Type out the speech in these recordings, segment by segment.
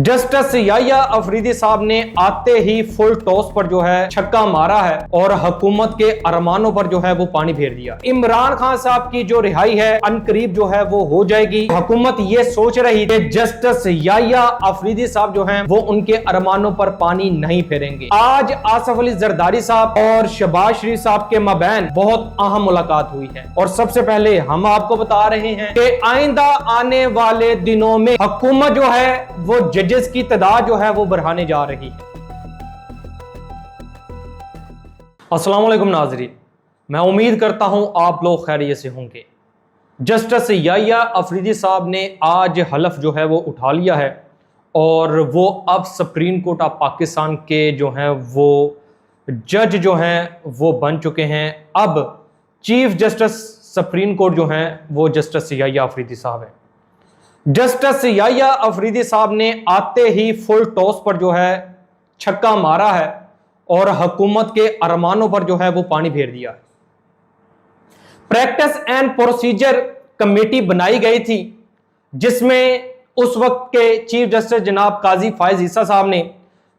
Justice Yahya Afridi साहब ने आते ही फुल टॉस पर जो है छक्का मारा है और हुकूमत के अरमानों पर जो है वो पानी फेर दिया। इमरान खान साहब की जो रिहाई है अनकरीब जो है वो हो जाएगी। हुकूमत ये सोच रही कि जस्टिस याहिया अफरीदी साहब जो हैं वो उनके अरमानों पर पानी नहीं फेरेंगे। आज आसिफ अली जरदारी साहब और शहबाज शरीफ साहब के माबैन बहुत अहम मुलाकात हुई है और सबसे पहले हम आपको बता रहे हैं कि आइंदा आने वाले दिनों में हुकूमत जो है वो जजेस की तादाद जो है वो बढ़ाने जा रही है। अस्सलाम वालेकुम नाज़रीन, मैं उम्मीद करता हूं आप लोग खैरियत से होंगे। जस्टिस याहिया अफरीदी साहब ने आज हलफ जो है वो उठा लिया है और वो अब सुप्रीम कोर्ट ऑफ पाकिस्तान के जो हैं वो जज जो हैं वो बन चुके हैं। अब चीफ जस्टिस सुप्रीम कोर्ट जो हैं वो जस्टिस याहिया अफरीदी साहब हैं। जस्टिस याहिया अफरीदी साहब ने आते ही फुल टॉस पर जो है छक्का मारा है और हुकूमत के अरमानों पर जो है वो पानी फेर दिया है। प्रैक्टिस एंड प्रोसीजर कमेटी बनाई गई थी जिसमें उस वक्त के चीफ जस्टिस जनाब काजी फायज ईसा साहब ने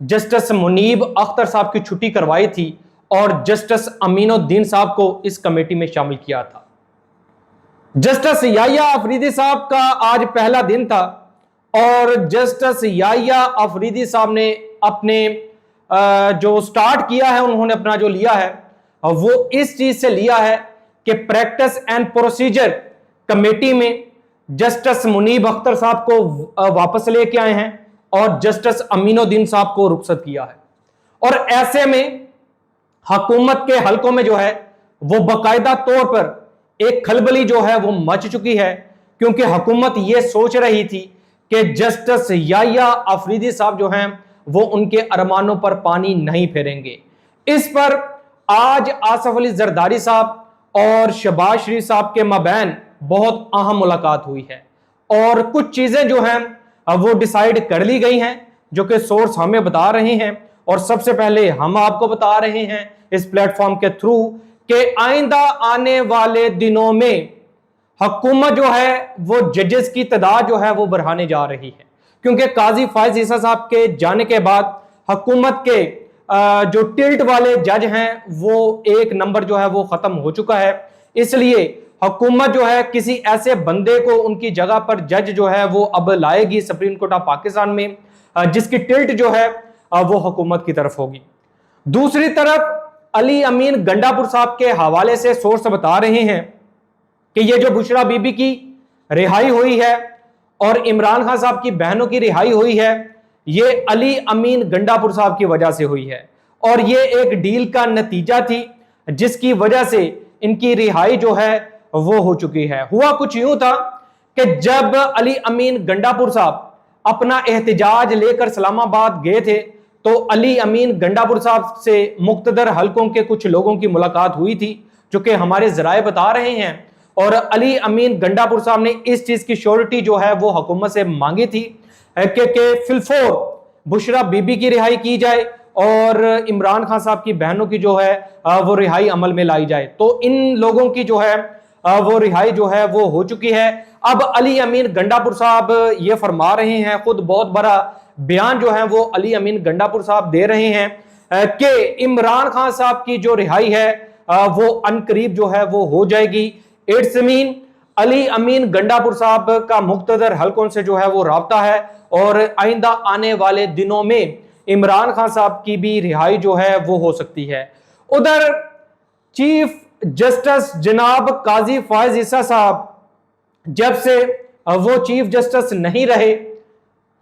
जस्टिस मुनीब अख्तर साहब की छुट्टी करवाई थी और जस्टिस अमीनुद्दीन साहब को इस कमेटी में शामिल किया था। जस्टिस याहिया अफरीदी साहब का आज पहला दिन था और जस्टिस याहिया अफरीदी साहब ने अपने जो स्टार्ट किया है, उन्होंने अपना जो लिया है वो इस चीज से लिया है कि प्रैक्टिस एंड प्रोसीजर कमेटी में जस्टिस मुनीब अख्तर साहब को वापस लेके आए हैं और जस्टिस अमीनुद्दीन साहब को रुखसत किया है। और ऐसे में हुकूमत के हलकों में जो है वो बाकायदा तौर पर एक खलबली जो है वो मच चुकी है, क्योंकि हुकूमत ये सोच रही थी कि जस्टिस याहिया अफरीदी साहब जो हैं वो उनके अरमानों पर पानी नहीं फेरेंगे। इस पर आज आसिफ अली जरदारी साहब और शहबाज शरीफ साहब के माबैन बहुत अहम मुलाकात हुई है और कुछ चीजें जो हैं वो डिसाइड कर ली गई हैं जो कि सोर्स हमें बता रहे हैं। और सबसे पहले हम आपको बता रहे हैं इस प्लेटफॉर्म के थ्रू कि आइंदा आने वाले दिनों में हुकूमत जो है वो जजेस की तादाद जो है वो बढ़ाने जा रही है, क्योंकि काजी फायज ईसा साहब के जाने के बाद हुकूमत के जो टिल्ट वाले जज हैं वो एक नंबर जो है वो खत्म हो चुका है। इसलिए हुकूमत जो है किसी ऐसे बंदे को उनकी जगह पर जज जो है वो अब लाएगी सुप्रीम कोर्ट ऑफ पाकिस्तान में, जिसकी टिल्ट जो है वो हुकूमत की तरफ होगी। दूसरी तरफ अली अमीन गंडापुर साहब के हवाले से सोर्स बता रहे हैं कि ये जो बुशरा बीबी की रिहाई हुई है और इमरान खान साहब की बहनों की रिहाई हुई है, ये अली अमीन गंडापुर साहब की वजह से हुई है और ये एक डील का नतीजा थी जिसकी वजह से इनकी रिहाई जो है वो हो चुकी है। हुआ कुछ यूं था कि जब अली अमीन गंडापुर साहब अपना एहतजाज लेकर इस्लामाबाद गए थे तो अली अमीन गंडापुर साहब से मुक्तदर हलकों के कुछ लोगों की मुलाकात हुई थी, जो कि हमारे जराए बता रहे हैं। और अली अमीन गंडापुर साहब ने इस चीज की श्योरिटी जो है वो हुकूमत से मांगी थी कि फिलफोर बुशरा बीबी की रिहाई की जाए और इमरान खान साहब की बहनों की जो है वो रिहाई अमल में लाई जाए। तो इन लोगों की जो है वो रिहाई जो है वो हो चुकी है। अब अली अमीन गंडापुर साहब ये फरमा रहे हैं, खुद बहुत बड़ा बयान जो है वो अली अमीन गंडापुर साहब दे रहे हैं कि इमरान खान साहब की जो रिहाई है वो अनकरीब जो है वो हो जाएगी। इट्स मीन अली अमीन गंडापुर साहब का मुक्तदर हलकों से जो है वो राब्ता है और आइंदा आने वाले दिनों में इमरान खान साहब की भी रिहाई जो है वो हो सकती है। उधर चीफ जस्टिस जनाब काजी फायज ईसा साहब जब से वो चीफ जस्टिस नहीं रहे,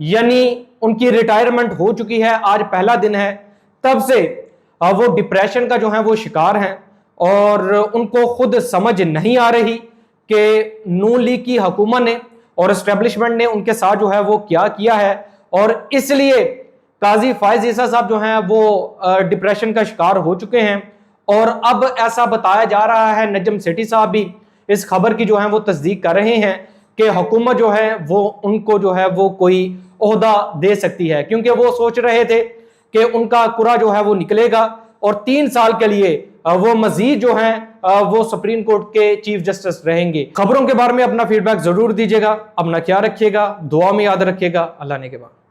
यानी उनकी रिटायरमेंट हो चुकी है, आज पहला दिन है, तब से वो डिप्रेशन का जो है वो शिकार हैं और उनको खुद समझ नहीं आ रही कि नून लीग की हुकूमत ने और एस्टेब्लिशमेंट ने उनके साथ जो है वो क्या किया है। और इसलिए काजी फायज ईसा साहब जो हैं वो डिप्रेशन का शिकार हो चुके हैं और अब ऐसा बताया जा रहा है, नजम सेठी साहब भी इस खबर की जो है वो तस्दीक कर रहे हैं कि हुकूमत जो है वो उनको जो है वो कोई ओहदा दे सकती है, क्योंकि वो सोच रहे थे कि उनका कुरा जो है वो निकलेगा और 3 साल के लिए वो मजीद जो है वो सुप्रीम कोर्ट के चीफ जस्टिस रहेंगे। खबरों के बारे में अपना फीडबैक जरूर दीजिएगा, अपना ख्याल रखिएगा, दुआ में याद रखिएगा। अल्लाह ने के बाद।